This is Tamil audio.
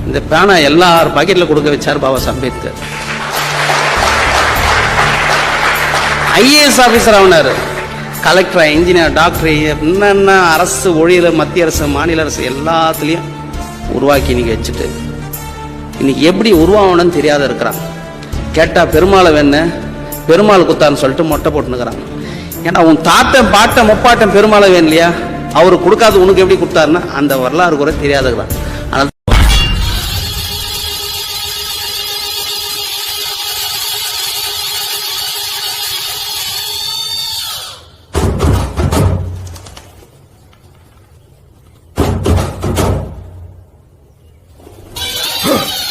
இந்த பேனா எல்லார் பாக்கெட்ல கொடுக்க வச்சார் பாபா அம்பேத்கர். ஐஏஎஸ் ஆபீசர் ஆனாரு, கலெக்டர், இன்ஜினியர், டாக்டர், என்னென்ன அரசு ஊழியர், மத்திய அரசு, மாநில அரசு எல்லாத்துலயும் உருவாக்கி இன்னைக்கு வச்சுட்டு இன்னைக்கு எப்படி உருவாகணும்னு தெரியாத இருக்கிறான். கேட்டா பெருமாளை வேணு, பெருமாள் குத்தான்னு சொல்லிட்டு மொட்டை போட்டுனுக்கிறாங்க. ஏன்னா உன் தாத்தன் பாட்டன் முப்பாட்டன் பெருமாளை வேணும் இல்லையா, அவரு கொடுக்காது உனக்கு எப்படி கொடுத்தாருன்னா அந்த வரலாறு கூட தெரியாதுக்கிறான். ஆனால் Huh.